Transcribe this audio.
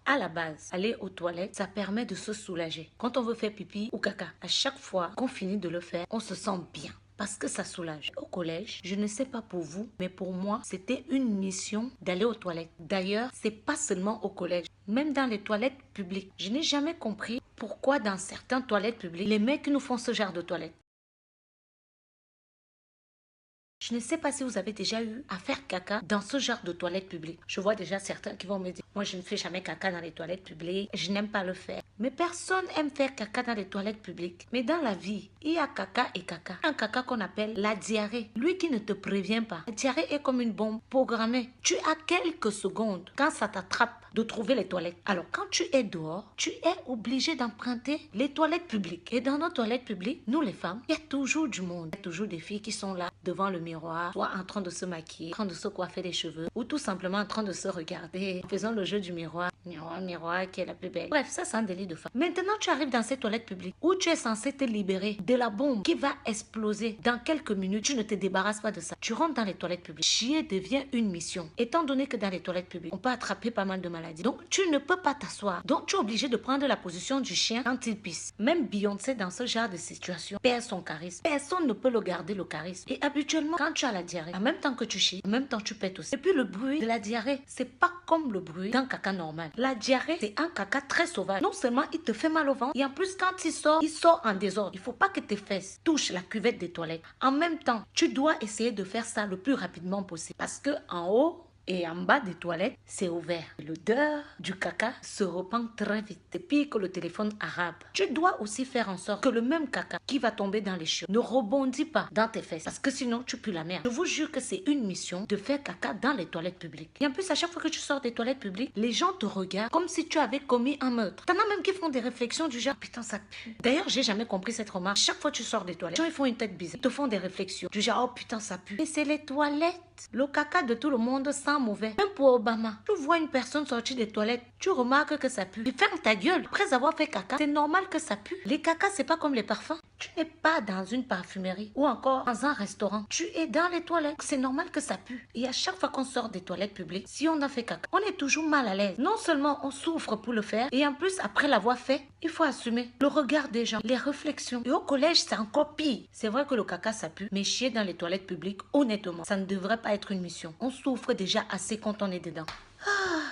À la base, aller aux toilettes, ça permet de se soulager. Quand on veut faire pipi ou caca, à chaque fois qu'on finit de le faire, on se sent bien. Parce que ça soulage. Au collège, je ne sais pas pour vous, mais pour moi, c'était une mission d'aller aux toilettes. D'ailleurs, c'est pas seulement au collège, même dans les toilettes publiques. Je n'ai jamais compris pourquoi dans certaines toilettes publiques, les mecs nous font ce genre de toilettes. Je ne sais pas si vous avez déjà eu à faire caca dans ce genre de toilettes publiques. Je vois déjà certains qui vont me dire, moi je ne fais jamais caca dans les toilettes publiques, je n'aime pas le faire. Mais personne aime faire caca dans les toilettes publiques. Mais dans la vie, il y a caca et caca. Un caca qu'on appelle la diarrhée. Lui qui ne te prévient pas. La diarrhée est comme une bombe programmée. Tu as quelques secondes quand ça t'attrape de trouver les toilettes. Alors quand tu es dehors, tu es obligé d'emprunter les toilettes publiques. Et dans nos toilettes publiques, nous les femmes, il y a toujours du monde. Il y a toujours des filles qui sont là devant le miroir, soit en train de se maquiller, en train de se coiffer les cheveux, ou tout simplement en train de se regarder, faisant le jeu du miroir. Miroir, miroir, qui est la plus belle. Bref, ça c'est un délit de femme. Maintenant, tu arrives dans ces toilettes publiques où tu es censé te libérer de la bombe qui va exploser dans quelques minutes. Tu ne te débarrasses pas de ça. Tu rentres dans les toilettes publiques. Chier devient une mission. Étant donné que dans les toilettes publiques, on peut attraper pas mal de maladies. Donc, tu ne peux pas t'asseoir. Donc, tu es obligé de prendre la position du chien quand il pisse. Même Beyoncé, dans ce genre de situation, perd son charisme. Personne ne peut le garder, le charisme. Et habituellement, quand tu as la diarrhée, en même temps que tu chies, en même temps tu pètes aussi. Et puis le bruit de la diarrhée, c'est pas comme le bruit d'un caca normal. La diarrhée, c'est un caca très sauvage. Non seulement il te fait mal au ventre, et en plus quand il sort en désordre. Il faut pas que tes fesses touchent la cuvette des toilettes. En même temps, tu dois essayer de faire ça le plus rapidement possible. Parce que en haut et en bas des toilettes, c'est ouvert. L'odeur du caca se répand très vite. C'est pire que le téléphone arabe. Tu dois aussi faire en sorte que le même caca qui va tomber dans les chiottes ne rebondit pas dans tes fesses. Parce que sinon, tu pues la merde. Je vous jure que c'est une mission de faire caca dans les toilettes publiques. Et en plus, à chaque fois que tu sors des toilettes publiques, les gens te regardent comme si tu avais commis un meurtre. T'en as même qui font des réflexions du genre, putain, ça pue. D'ailleurs, j'ai jamais compris cette remarque. Chaque fois que tu sors des toilettes, les gens ils font une tête bizarre. Ils te font des réflexions du genre, oh putain, ça pue. Mais c'est les toilettes. Le caca de tout le monde sent mauvais. Même pour Obama. Tu vois une personne sortir des toilettes, tu remarques que ça pue. Et ferme ta gueule. Après avoir fait caca, c'est normal que ça pue. Les cacas, c'est pas comme les parfums. Tu n'es pas dans une parfumerie ou encore dans un restaurant. Tu es dans les toilettes. C'est normal que ça pue. Et à chaque fois qu'on sort des toilettes publiques, si on a fait caca, on est toujours mal à l'aise. Non seulement on souffre pour le faire, et en plus, après l'avoir fait, il faut assumer le regard des gens, les réflexions. Et au collège, c'est encore pire. C'est vrai que le caca, ça pue, mais chier dans les toilettes publiques, honnêtement, ça ne devrait pas être une mission. On souffre déjà assez quand on est dedans. Ah.